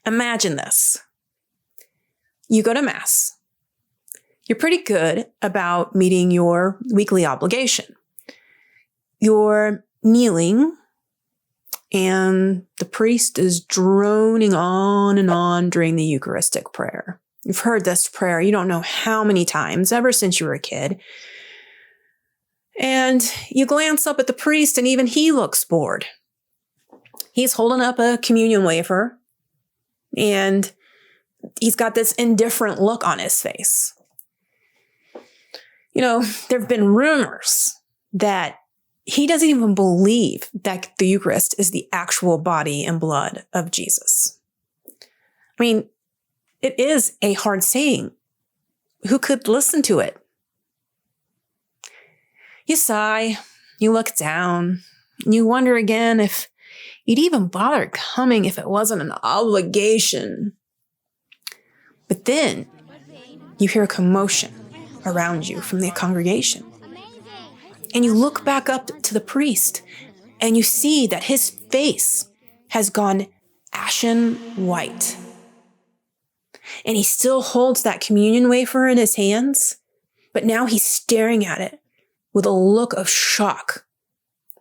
Imagine this. You go to Mass. You're pretty good about meeting your weekly obligation. You're kneeling, and the priest is droning on and on during the Eucharistic prayer. You've heard this prayer, you don't know how many times, ever since you were a kid. And you glance up at the priest, and even he looks bored. He's holding up a communion wafer, and he's got this indifferent look on his face. You know, there have been rumors that he doesn't even believe that the Eucharist is the actual body and blood of Jesus. I mean, it is a hard saying. Who could listen to it? You sigh, you look down, and you wonder again if you'd even bother coming if it wasn't an obligation. But then you hear a commotion around you from the congregation. And you look back up to the priest, and you see that his face has gone ashen white. And he still holds that communion wafer in his hands, but now he's staring at it with a look of shock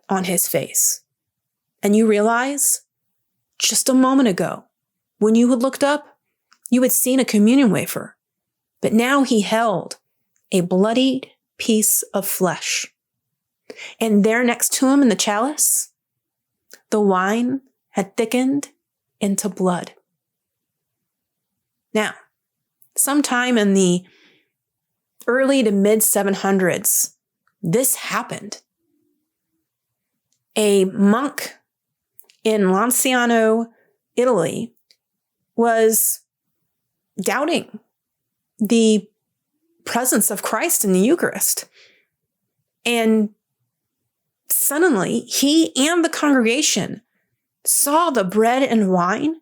on his face. And you realize, just a moment ago, when you had looked up, you had seen a communion wafer, but now he held a bloodied piece of flesh. And there next to him in the chalice, the wine had thickened into blood. Now, sometime in the early to mid 700s, this happened. A monk in Lanciano, Italy, was doubting the presence of Christ in the Eucharist. And suddenly, he and the congregation saw the bread and wine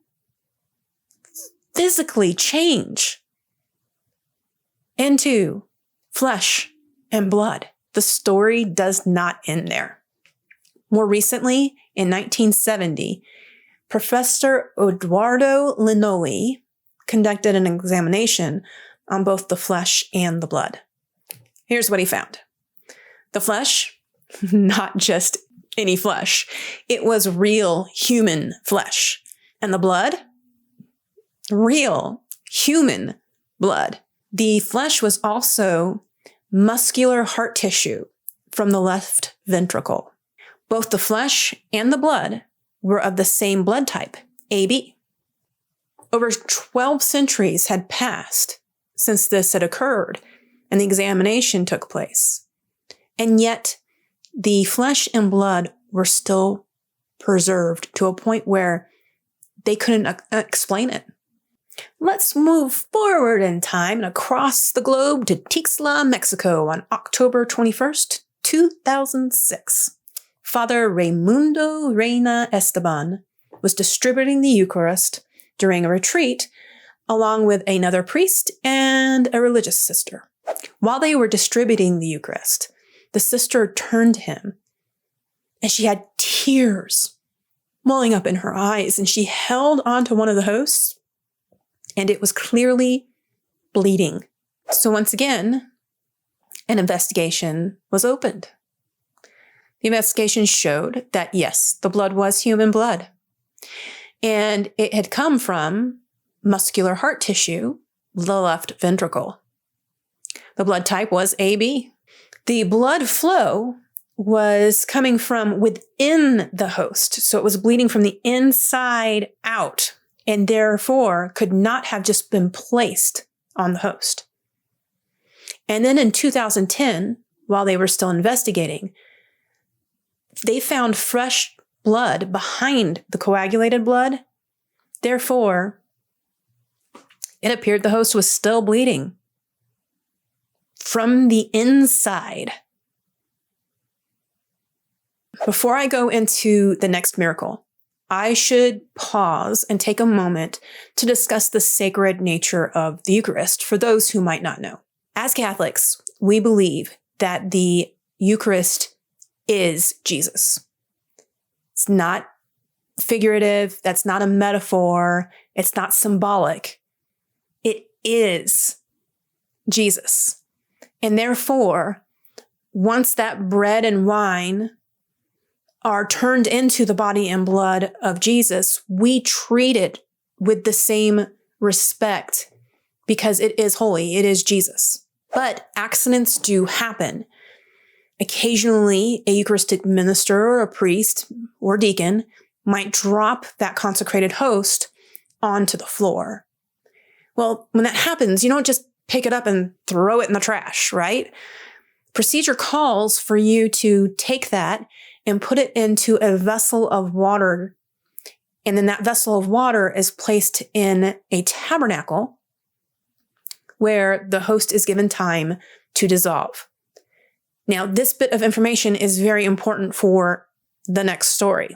physically change into flesh and blood. The story does not end there. More recently, in 1970, Professor Eduardo Linoli conducted an examination on both the flesh and the blood. Here's what he found. The flesh, not just any flesh, it was real human flesh. And the blood, real human blood. The flesh was also muscular heart tissue from the left ventricle. Both the flesh and the blood were of the same blood type, AB. Over 12 centuries had passed since this had occurred and the examination took place. And yet, the flesh and blood were still preserved to a point where they couldn't explain it. Let's move forward in time and across the globe to Tixtla, Mexico on October 21st, 2006. Father Raimundo Reina Esteban was distributing the Eucharist during a retreat along with another priest and a religious sister. While they were distributing the Eucharist, the sister turned to him and she had tears welling up in her eyes, and she held onto one of the hosts and it was clearly bleeding. So once again, an investigation was opened. The investigation showed that yes, the blood was human blood, and it had come from muscular heart tissue, the left ventricle. The blood type was AB. The blood flow was coming from within the host, so it was bleeding from the inside out, and therefore could not have just been placed on the host. And then in 2010, while they were still investigating, they found fresh blood behind the coagulated blood. Therefore, it appeared the host was still bleeding from the inside. Before I go into the next miracle, I should pause and take a moment to discuss the sacred nature of the Eucharist for those who might not know. As Catholics, we believe that the Eucharist is Jesus. It's not figurative. That's not a metaphor. It's not symbolic. It is Jesus. And therefore, once that bread and wine are turned into the body and blood of Jesus, we treat it with the same respect because it is holy. It is Jesus. But accidents do happen. Occasionally, a Eucharistic minister or a priest or deacon might drop that consecrated host onto the floor. Well, when that happens, you don't just pick it up and throw it in the trash, right? Procedure calls for you to take that and put it into a vessel of water. And then that vessel of water is placed in a tabernacle where the host is given time to dissolve. Now, this bit of information is very important for the next story.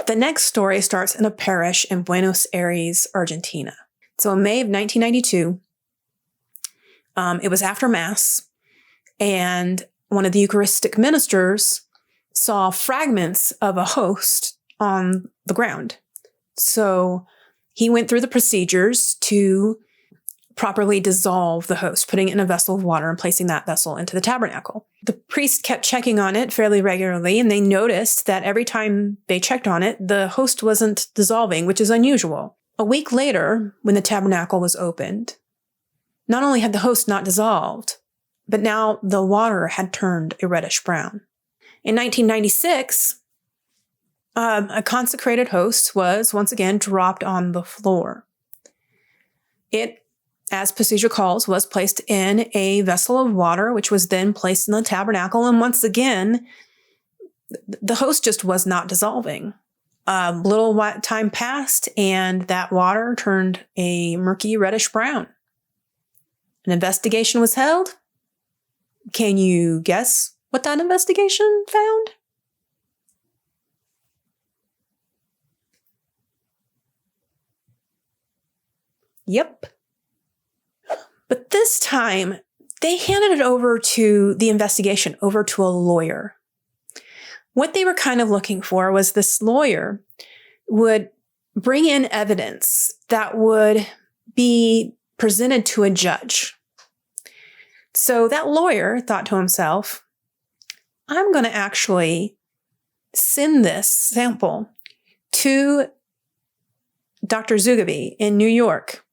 The next story starts in a parish in Buenos Aires, Argentina. So in May of 1992, it was after Mass, and one of the Eucharistic ministers saw fragments of a host on the ground. So he went through the procedures to properly dissolve the host, putting it in a vessel of water and placing that vessel into the tabernacle. The priest kept checking on it fairly regularly, and they noticed that every time they checked on it, the host wasn't dissolving, which is unusual. A week later, when the tabernacle was opened, not only had the host not dissolved, but now the water had turned a reddish brown. In 1996, a consecrated host was once again dropped on the floor. It, as procedure calls, was placed in a vessel of water, which was then placed in the tabernacle. And once again, the host just was not dissolving. A little time passed, and that water turned a murky reddish brown. An investigation was held. Can you guess what that investigation found? Yep. But this time, they handed it over to the investigation, over to a lawyer. What they were kind of looking for was this lawyer would bring in evidence that would be presented to a judge. So that lawyer thought to himself, I'm going to actually send this sample to Dr. Zugabe in New York,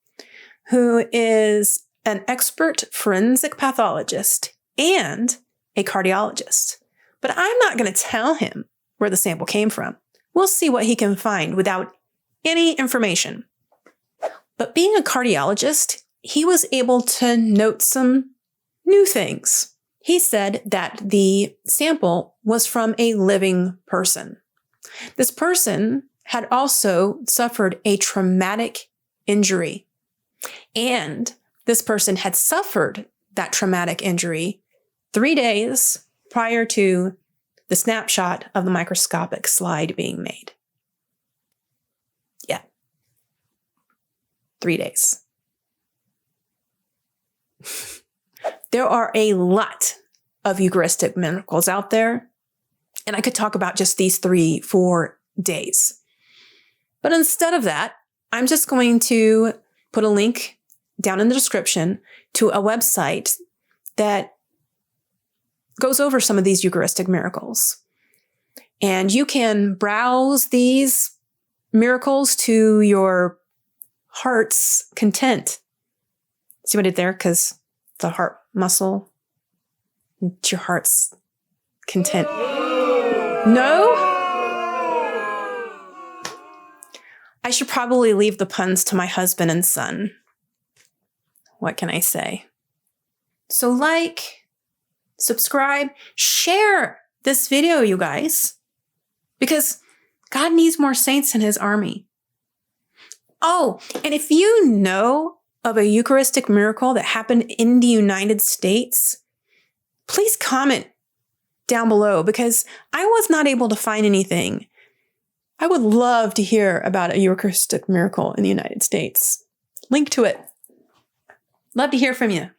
who is an expert forensic pathologist and a cardiologist. But I'm not going to tell him where the sample came from. We'll see what he can find without any information. But being a cardiologist, he was able to note some new things. He said that the sample was from a living person. This person had also suffered a traumatic injury. And this person had suffered that traumatic injury 3 days prior to the snapshot of the microscopic slide being made. Yeah. 3 days. There are a lot of Eucharistic miracles out there, and I could talk about just these 3-4 days. But instead of that, I'm just going to put a link down in the description to a website that goes over some of these Eucharistic miracles. And you can browse these miracles to your heart's content. See what I did there? Because the heart muscle, it's your heart's content. No? I should probably leave the puns to my husband and son. What can I say? So like, subscribe, share this video, you guys, because God needs more saints in his army. Oh, and if you know of a Eucharistic miracle that happened in the United States, please comment down below, because I was not able to find anything. I would love to hear about a Eucharistic miracle in the United States. Link to it. Love to hear from you.